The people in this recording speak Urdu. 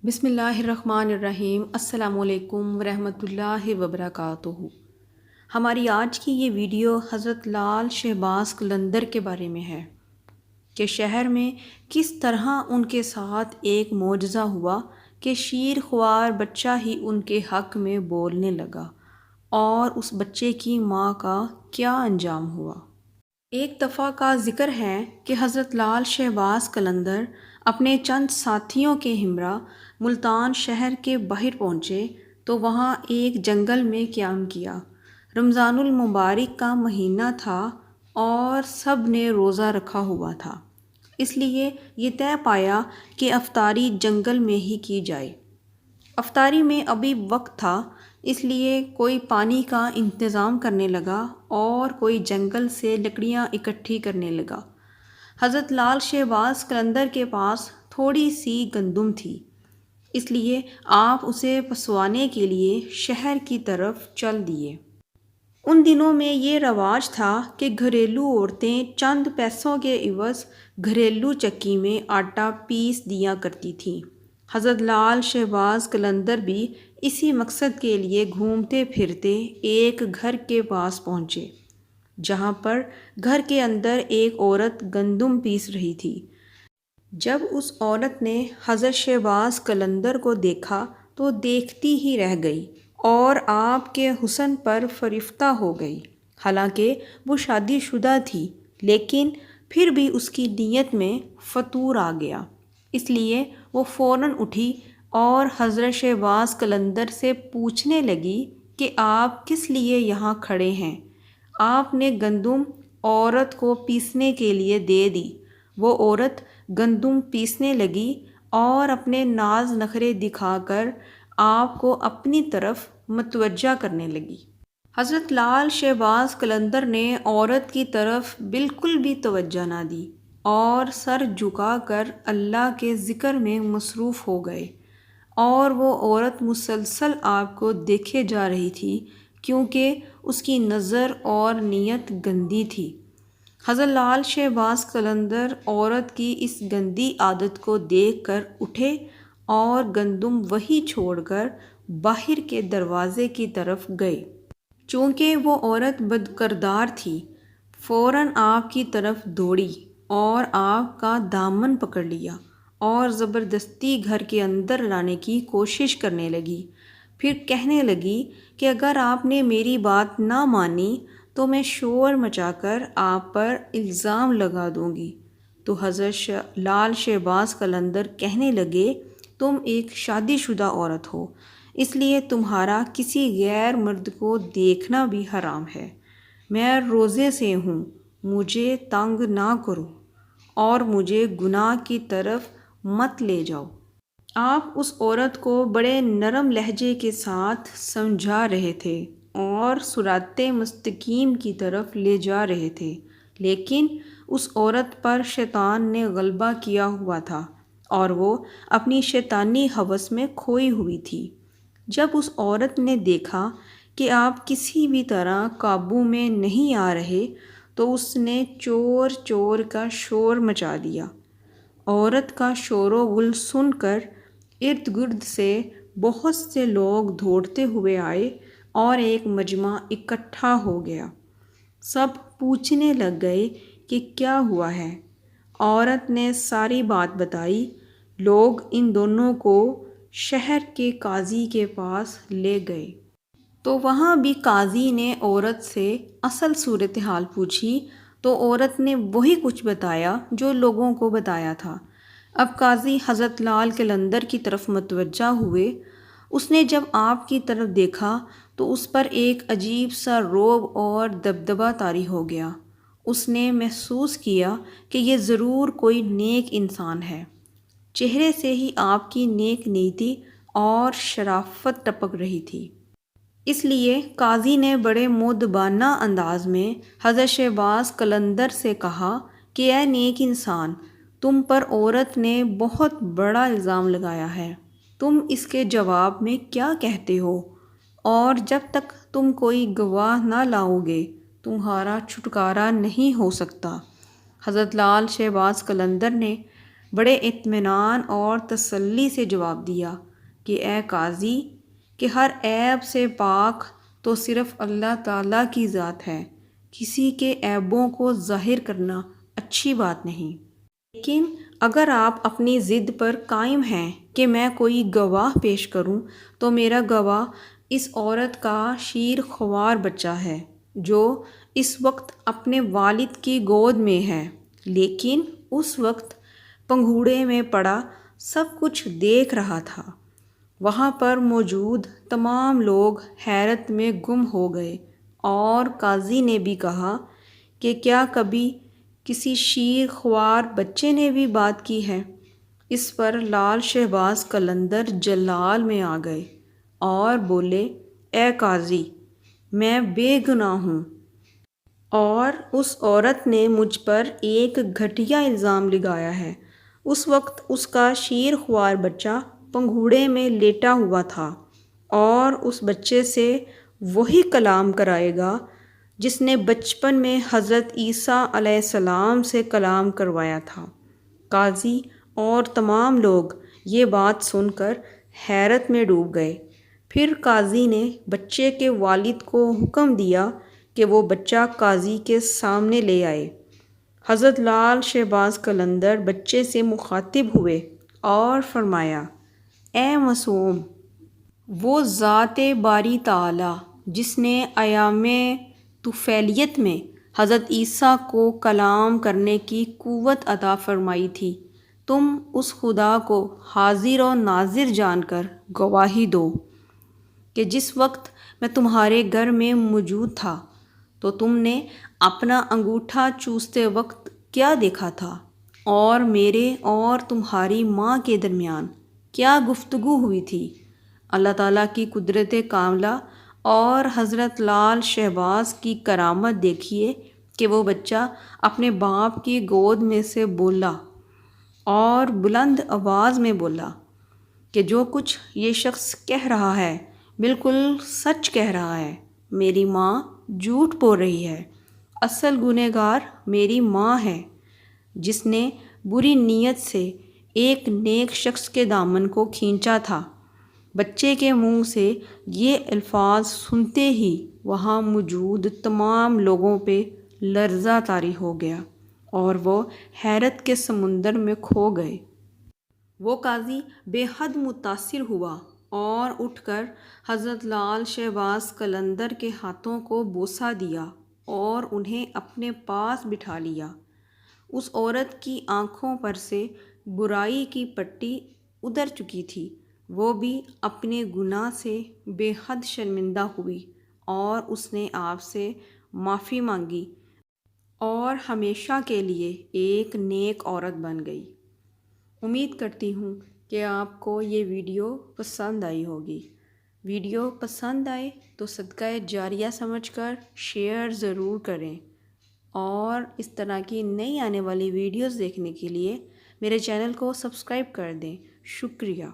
بسم اللہ الرحمن الرحیم۔ السلام علیکم ورحمۃ اللہ وبرکاتہ۔ ہماری آج کی یہ ویڈیو حضرت لال شہباز قلندر کے بارے میں ہے کہ شہر میں کس طرح ان کے ساتھ ایک معجزہ ہوا کہ شیر خوار بچہ ہی ان کے حق میں بولنے لگا، اور اس بچے کی ماں کا کیا انجام ہوا۔ ایک دفعہ کا ذکر ہے کہ حضرت لال شہباز قلندر اپنے چند ساتھیوں کے ہمراہ ملتان شہر کے باہر پہنچے تو وہاں ایک جنگل میں قیام کیا۔ رمضان المبارک کا مہینہ تھا اور سب نے روزہ رکھا ہوا تھا، اس لیے یہ طے پایا کہ افطاری جنگل میں ہی کی جائے۔ افطاری میں ابھی وقت تھا، اس لیے کوئی پانی کا انتظام کرنے لگا اور کوئی جنگل سے لکڑیاں اکٹھی کرنے لگا۔ حضرت لال شہباز قلندر کے پاس تھوڑی سی گندم تھی، اس لیے آپ اسے پسوانے کے لیے شہر کی طرف چل دیے۔ ان دنوں میں یہ رواج تھا کہ گھریلو عورتیں چند پیسوں کے عوض گھریلو چکی میں آٹا پیس دیا کرتی تھیں۔ حضرت لال شہباز قلندر بھی اسی مقصد کے لیے گھومتے پھرتے ایک گھر کے پاس پہنچے، جہاں پر گھر کے اندر ایک عورت گندم پیس رہی تھی۔ جب اس عورت نے حضرت شہباز قلندر کو دیکھا تو دیکھتی ہی رہ گئی اور آپ کے حسن پر فریفتہ ہو گئی۔ حالانکہ وہ شادی شدہ تھی، لیکن پھر بھی اس کی نیت میں فتور آ گیا، اس لیے وہ فوراً اٹھی اور حضرت شہباز قلندر سے پوچھنے لگی کہ آپ کس لیے یہاں کھڑے ہیں۔ آپ نے گندم عورت کو پیسنے کے لیے دے دی۔ وہ عورت گندم پیسنے لگی اور اپنے ناز نخرے دکھا کر آپ کو اپنی طرف متوجہ کرنے لگی۔ حضرت لال شہباز قلندر نے عورت کی طرف بالکل بھی توجہ نہ دی اور سر جھکا کر اللہ کے ذکر میں مصروف ہو گئے، اور وہ عورت مسلسل آپ کو دیکھے جا رہی تھی کیونکہ اس کی نظر اور نیت گندی تھی۔ حضرت لال شہباز قلندر عورت کی اس گندی عادت کو دیکھ کر اٹھے اور گندم وہی چھوڑ کر باہر کے دروازے کی طرف گئے۔ چونکہ وہ عورت بدکردار تھی، فوراً آپ کی طرف دوڑی اور آپ کا دامن پکڑ لیا اور زبردستی گھر کے اندر لانے کی کوشش کرنے لگی۔ پھر کہنے لگی کہ اگر آپ نے میری بات نہ مانی تو میں شور مچا کر آپ پر الزام لگا دوں گی۔ تو حضرت لال شہباز قلندر کہنے لگے، تم ایک شادی شدہ عورت ہو، اس لیے تمہارا کسی غیر مرد کو دیکھنا بھی حرام ہے۔ میں روزے سے ہوں، مجھے تنگ نہ کرو اور مجھے گناہ کی طرف مت لے جاؤ۔ آپ اس عورت کو بڑے نرم لہجے کے ساتھ سمجھا رہے تھے اور صراط مستقیم کی طرف لے جا رہے تھے، لیکن اس عورت پر شیطان نے غلبہ کیا ہوا تھا اور وہ اپنی شیطانی ہوس میں کھوئی ہوئی تھی۔ جب اس عورت نے دیکھا کہ آپ کسی بھی طرح قابو میں نہیں آ رہے تو اس نے چور چور کا شور مچا دیا۔ عورت کا شور و غل سن کر ارد گرد سے بہت سے لوگ دوڑتے ہوئے آئے اور ایک مجمع اکٹھا ہو گیا۔ سب پوچھنے لگ گئے کہ کیا ہوا ہے۔ عورت نے ساری بات بتائی۔ لوگ ان دونوں کو شہر کے قاضی کے پاس لے گئے۔ تو وہاں بھی قاضی نے عورت سے اصل صورتحال پوچھی تو عورت نے وہی کچھ بتایا جو لوگوں کو بتایا تھا۔ اب قاضی حضرت لال قلندر کی طرف متوجہ ہوئے۔ اس نے جب آپ کی طرف دیکھا تو اس پر ایک عجیب سا رعب اور دبدبہ طاری ہو گیا۔ اس نے محسوس کیا کہ یہ ضرور کوئی نیک انسان ہے۔ چہرے سے ہی آپ کی نیک نیتی اور شرافت ٹپک رہی تھی۔ اس لیے قاضی نے بڑے مؤدبانہ انداز میں حضرت شہباز قلندر سے کہا کہ اے نیک انسان، تم پر عورت نے بہت بڑا الزام لگایا ہے، تم اس کے جواب میں کیا کہتے ہو؟ اور جب تک تم کوئی گواہ نہ لاؤ گے تمہارا چھٹکارا نہیں ہو سکتا۔ حضرت لال شہباز قلندر نے بڑے اطمینان اور تسلی سے جواب دیا کہ اے قاضی، کہ ہر عیب سے پاک تو صرف اللہ تعالیٰ کی ذات ہے، کسی کے عیبوں کو ظاہر کرنا اچھی بات نہیں۔ لیکن اگر آپ اپنی ضد پر قائم ہیں کہ میں کوئی گواہ پیش کروں تو میرا گواہ اس عورت کا شیر خوار بچہ ہے جو اس وقت اپنے والد کی گود میں ہے، لیکن اس وقت پنگھوڑے میں پڑا سب کچھ دیکھ رہا تھا۔ وہاں پر موجود تمام لوگ حیرت میں گم ہو گئے، اور قاضی نے بھی کہا کہ کیا کبھی کسی شیر خوار بچے نے بھی بات کی ہے؟ اس پر لال شہباز قلندر جلال میں آ گئے اور بولے، اے قاضی، میں بے گناہ ہوں، اور اس عورت نے مجھ پر ایک گھٹیا الزام لگایا ہے۔ اس وقت اس کا شیر خوار بچہ پنگھوڑے میں لیٹا ہوا تھا، اور اس بچے سے وہی کلام کرائے گا جس نے بچپن میں حضرت عیسیٰ علیہ السلام سے کلام کروایا تھا۔ قاضی اور تمام لوگ یہ بات سن کر حیرت میں ڈوب گئے۔ پھر قاضی نے بچے کے والد کو حکم دیا کہ وہ بچہ قاضی کے سامنے لے آئے۔ حضرت لال شہباز قلندر بچے سے مخاطب ہوئے اور فرمایا، اے معصوم، وہ ذات باری تعالیٰ جس نے ایام طفیلیت میں حضرت عیسیٰ کو کلام کرنے کی قوت عطا فرمائی تھی، تم اس خدا کو حاضر و ناظر جان کر گواہی دو کہ جس وقت میں تمہارے گھر میں موجود تھا تو تم نے اپنا انگوٹھا چوستے وقت کیا دیکھا تھا، اور میرے اور تمہاری ماں کے درمیان کیا گفتگو ہوئی تھی۔ اللہ تعالیٰ کی قدرت کاملہ اور حضرت لال شہباز کی کرامت دیکھیے کہ وہ بچہ اپنے باپ کی گود میں سے بولا اور بلند آواز میں بولا کہ جو کچھ یہ شخص کہہ رہا ہے بالکل سچ کہہ رہا ہے، میری ماں جھوٹ بول رہی ہے، اصل گنہگار میری ماں ہے جس نے بری نیت سے ایک نیک شخص کے دامن کو کھینچا تھا۔ بچے کے منہ سے یہ الفاظ سنتے ہی وہاں موجود تمام لوگوں پہ لرزہ طاری ہو گیا اور وہ حیرت کے سمندر میں کھو گئے۔ وہ قاضی بے حد متاثر ہوا اور اٹھ کر حضرت لال شہباز قلندر کے ہاتھوں کو بوسہ دیا اور انہیں اپنے پاس بٹھا لیا۔ اس عورت کی آنکھوں پر سے برائی کی پٹی اتر چکی تھی، وہ بھی اپنے گناہ سے بے حد شرمندہ ہوئی اور اس نے آپ سے معافی مانگی اور ہمیشہ کے لیے ایک نیک عورت بن گئی۔ امید کرتی ہوں کہ آپ کو یہ ویڈیو پسند آئی ہوگی۔ ویڈیو پسند آئے تو صدقہ جاریہ سمجھ کر شیئر ضرور کریں، اور اس طرح کی نئی آنے والی ویڈیوز دیکھنے کے لیے میرے چینل کو سبسکرائب کر دیں۔ شکریہ۔